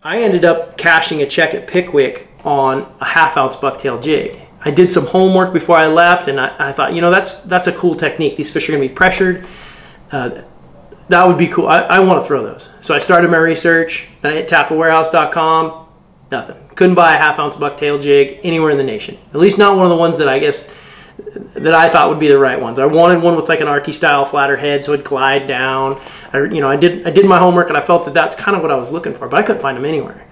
I ended up cashing a check at Pickwick on a 1/2 ounce bucktail jig. I did some homework before I left, and I thought, you know, that's a cool technique. These fish are going to be pressured. That would be cool. I want to throw those. So I started my research. Then I hit tacklewarehouse.com. Nothing. Couldn't buy a 1/2 ounce bucktail jig anywhere in the nation. At least not one of the ones that I thought would be the right ones. I wanted one with like an Arky style flatter head so it'd glide down. I did my homework, and I felt that that's kind of what I was looking for, but I couldn't find them anywhere.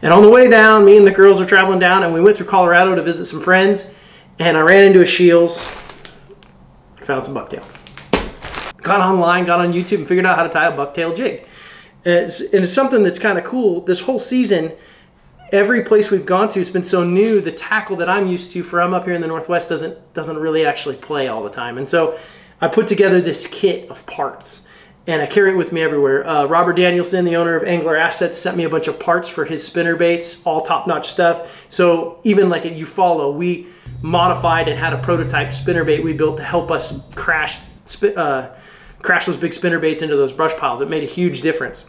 And on the way down, me and the girls were traveling down, and we went through Colorado to visit some friends, and I ran into a Shields, found some bucktail. Got online, got on YouTube, and figured out how to tie a bucktail jig. And it's something that's kind of cool. This whole season, every place we've gone to has been so new. The tackle that I'm used to from up here in the Northwest doesn't really actually play all the time. And so I put together this kit of parts, and I carry it with me everywhere. Robert Danielson, the owner of Angler Assets, sent me a bunch of parts for his spinner baits, all top-notch stuff. So even like at Eufaula, we modified and had a prototype spinner bait we built to help us crash those big spinner baits into those brush piles. It made a huge difference.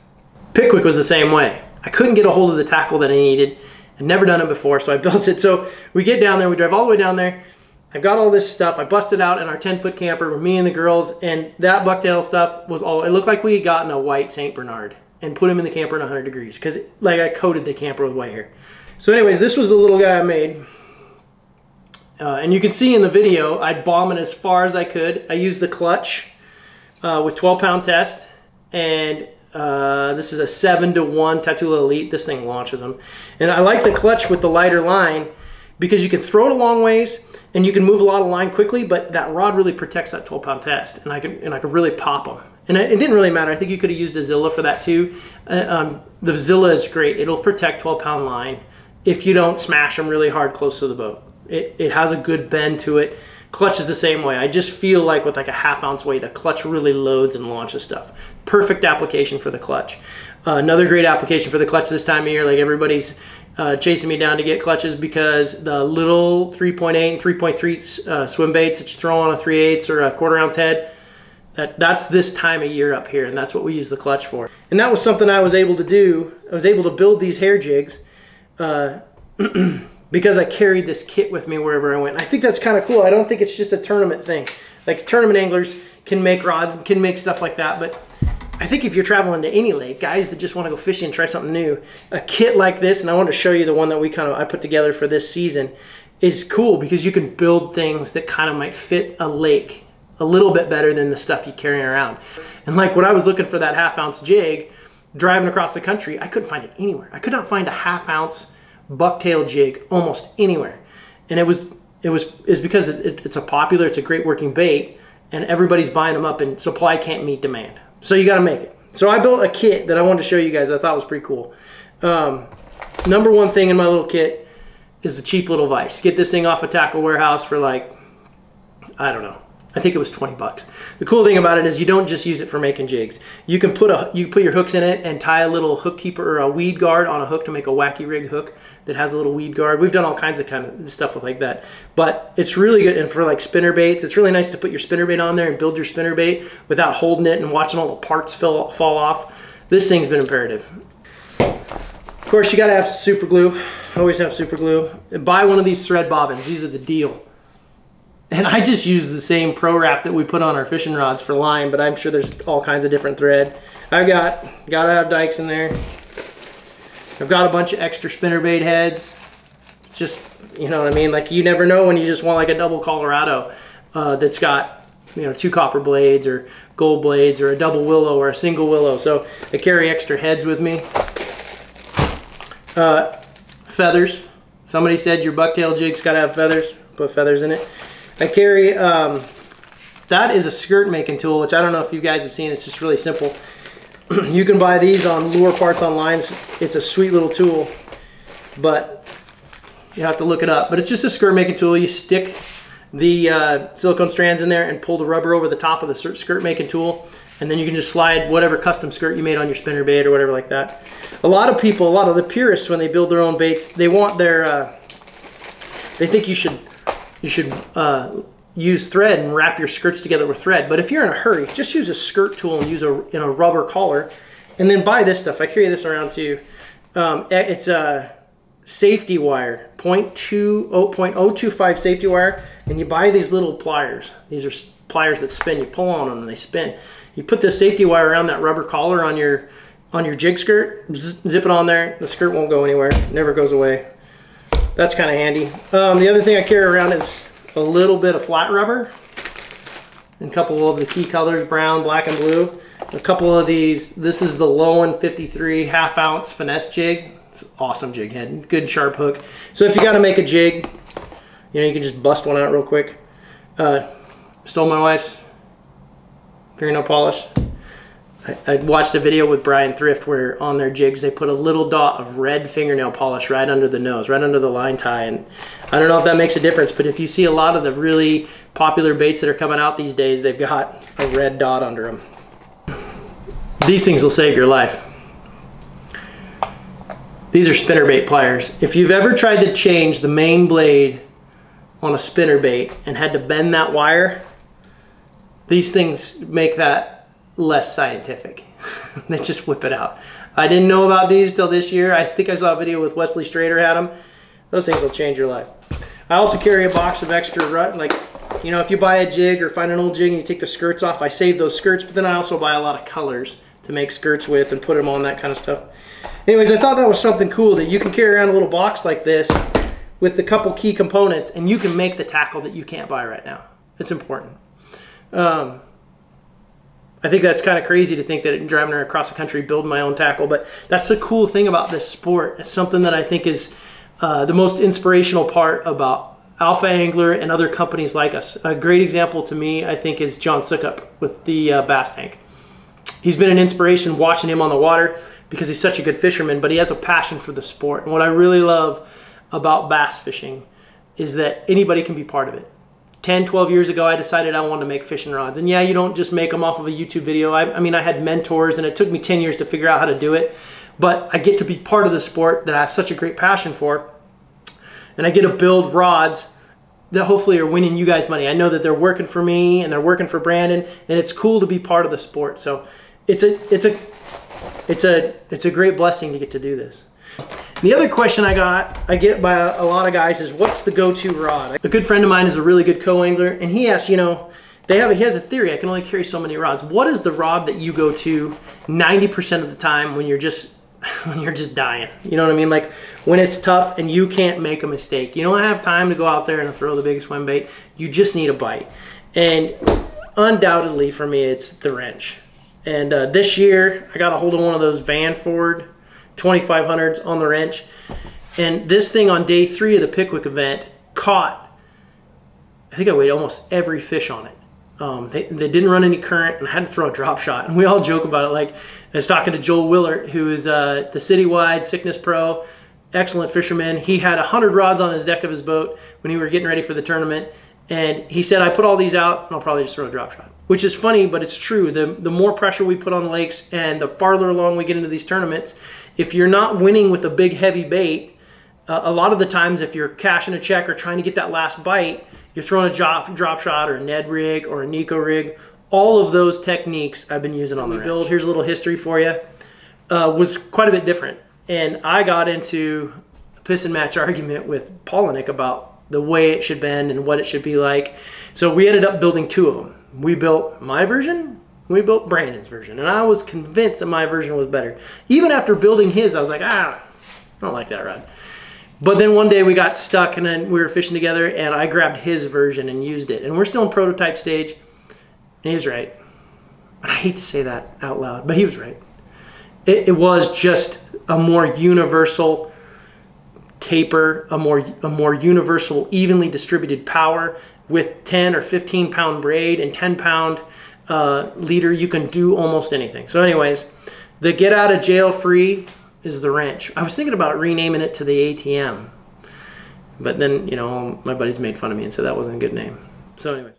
Pickwick was the same way. I couldn't get a hold of the tackle that I needed. I'd never done it before, so I built it. So we get down there, we drive all the way down there. I've got all this stuff. I busted out in our 10-foot camper with me and the girls, and that bucktail stuff was all, it looked like we had gotten a white St. Bernard and put him in the camper in 100 degrees because like I coated the camper with white hair. So anyways, this was the little guy I made. And you can see in the video, I'd bomb it as far as I could. I used the clutch with 12-pound test, and this is a 7-to-1 Tatula Elite. This thing launches them. And I like the clutch with the lighter line because you can throw it a long ways and you can move a lot of line quickly, but that rod really protects that 12-pound test, and I could really pop them. And it didn't really matter. I think you could have used a Zilla for that too. The Zilla is great. It'll protect 12-pound line if you don't smash them really hard close to the boat. It has a good bend to it. Clutch is the same way. I just feel like with like a 1/2 ounce weight, a clutch really loads and launches stuff. Perfect application for the clutch. Another great application for the clutch this time of year, like everybody's chasing me down to get clutches because the little 3.8 and 3.3 swim baits that you throw on a 3/8 or a 1/4 ounce head, that's this time of year up here, and that's what we use the clutch for. And that was something I was able to do. I was able to build these hair jigs because I carried this kit with me wherever I went. And I think that's kind of cool. I don't think it's just a tournament thing. Like tournament anglers can make stuff like that, but I think if you're traveling to any lake, guys that just want to go fishing and try something new, a kit like this, and I want to show you the one that I put together for this season, is cool because you can build things that kind of might fit a lake a little bit better than the stuff you carry around. And like when I was looking for that 1/2 ounce jig, driving across the country, I couldn't find it anywhere. I could not find a 1/2 ounce bucktail jig almost anywhere, and it's because it's a great working bait, and everybody's buying them up, and supply can't meet demand. So you got to make it. So I built a kit that I wanted to show you guys. I thought was pretty cool. Number one thing in my little kit is the cheap little vise. Get this thing off a Tackle Warehouse for like, I don't know, I think it was 20 bucks. The cool thing about it is you don't just use it for making jigs. You can put your hooks in it and tie a little hook keeper or a weed guard on a hook to make a wacky rig hook that has a little weed guard. We've done all kinds of stuff with like that. But it's really good, and for like spinner baits, it's really nice to put your spinner bait on there and build your spinner bait without holding it and watching all the parts fall off. This thing's been imperative. Of course, you gotta have super glue. Always have super glue. Buy one of these thread bobbins. These are the deal. And I just use the same Pro Wrap that we put on our fishing rods for line, but I'm sure there's all kinds of different thread. Gotta have dikes in there. I've got a bunch of extra spinnerbait heads. Just, you know what I mean? Like you never know when you just want like a double Colorado that's got, you know, 2 copper blades or gold blades or a double willow or a single willow. So I carry extra heads with me. Feathers. Somebody said your bucktail jig's gotta have feathers. Put feathers in it. I carry, that is a skirt making tool, which I don't know if you guys have seen. It's just really simple. You can buy these on Lure Parts online. It's a sweet little tool, but you have to look it up. But it's just a skirt making tool. You stick the silicone strands in there and pull the rubber over the top of the skirt making tool, and then you can just slide whatever custom skirt you made on your spinner bait or whatever like that. A lot of people, a lot of the purists, when they build their own baits, they want their, they think you should use thread and wrap your skirts together with thread. But if you're in a hurry, just use a skirt tool and use a rubber collar, and then buy this stuff. I carry this around too. It's a safety wire, 0.025 safety wire, and you buy these little pliers. These are pliers that spin. You pull on them and they spin. You put this safety wire around that rubber collar on your jig skirt, zip it on there. The skirt won't go anywhere. It never goes away. That's kind of handy. The other thing I carry around is a little bit of flat rubber, and a couple of the key colors, brown, black, and blue. A couple of these. This is the Lowen 53 half-ounce finesse jig. It's an awesome jig head, good sharp hook. So if you got to make a jig, you know, you can just bust one out real quick. Stole my wife's fingernail polish. I watched a video with Brian Thrift where on their jigs they put a little dot of red fingernail polish right under the nose, right under the line tie, and I don't know if that makes a difference, but if you see a lot of the really popular baits that are coming out these days, they've got a red dot under them. These things will save your life. These are spinnerbait pliers. If you've ever tried to change the main blade on a spinnerbait and had to bend that wire, these things make that less scientific. They just whip it out. I didn't know about these till this year. I think I saw a video with Wesley Strader had them. Those things will change your life. I also carry a box of extra rut. Like, you know, if you buy a jig or find an old jig and you take the skirts off, I save those skirts, but then I also buy a lot of colors to make skirts with and put them on, that kind of stuff. Anyways, I thought that was something cool that you can carry around a little box like this with the couple key components, and you can make the tackle that you can't buy right now. It's important. I think that's kind of crazy to think that I'm driving across the country building my own tackle, but that's the cool thing about this sport. It's something that I think is the most inspirational part about Alpha Angler and other companies like us. A great example to me, I think, is John Sukup with the bass tank. He's been an inspiration watching him on the water because he's such a good fisherman, but he has a passion for the sport. And what I really love about bass fishing is that anybody can be part of it. 10, 12 years ago, I decided I wanted to make fishing rods. And yeah, you don't just make them off of a YouTube video. I mean, I had mentors, and it took me 10 years to figure out how to do it. But I get to be part of the sport that I have such a great passion for. And I get to build rods that hopefully are winning you guys money. I know that they're working for me and they're working for Brandon, and it's cool to be part of the sport. So it's a great blessing to get to do this. The other question I get by a lot of guys is, what's the go-to rod? A good friend of mine is a really good co-angler, and he asks, you know, he has a theory, I can only carry so many rods. What is the rod that you go to 90% of the time when you're just dying? You know what I mean? Like when it's tough and you can't make a mistake. You don't have time to go out there and throw the big swim bait. You just need a bite. And undoubtedly for me, it's the wrench. And this year, I got a hold of one of those Van Ford 2500s on the wrench, and this thing on day 3 of the Pickwick event caught, I think I weighed almost every fish on it. They didn't run any current, and I had to throw a drop shot, and we all joke about it. Like, I was talking to Joel Willert, who is the Citywide Sickness Pro, excellent fisherman. He had 100 rods on his deck of his boat when we were getting ready for the tournament, and he said, I put all these out and I'll probably just throw a drop shot. Which is funny, but it's true. The more pressure we put on lakes and the farther along we get into these tournaments, if you're not winning with a big heavy bait, a lot of the times if you're cashing a check or trying to get that last bite, you're throwing a drop shot or a Ned rig or a Nico rig. All of those techniques I've been using on the build. Here's a little history for you. Was quite a bit different. And I got into a piss and match argument with Polinick about the way it should bend and what it should be like. So we ended up building 2 of them. We built my version, we built Brandon's version, and I was convinced that my version was better. Even after building his, I was like, I don't like that rod. But then one day we got stuck, and then we were fishing together, and I grabbed his version and used it. And we're still in prototype stage, and he's right. And I hate to say that out loud, but he was right. It was just a more universal taper, a more universal, evenly distributed power. With 10 or 15 pound braid and 10 pound leader, you can do almost anything. So anyways, the get out of jail free is the wrench. I was thinking about renaming it to the ATM, but then, you know, my buddies made fun of me and said that wasn't a good name. So anyways.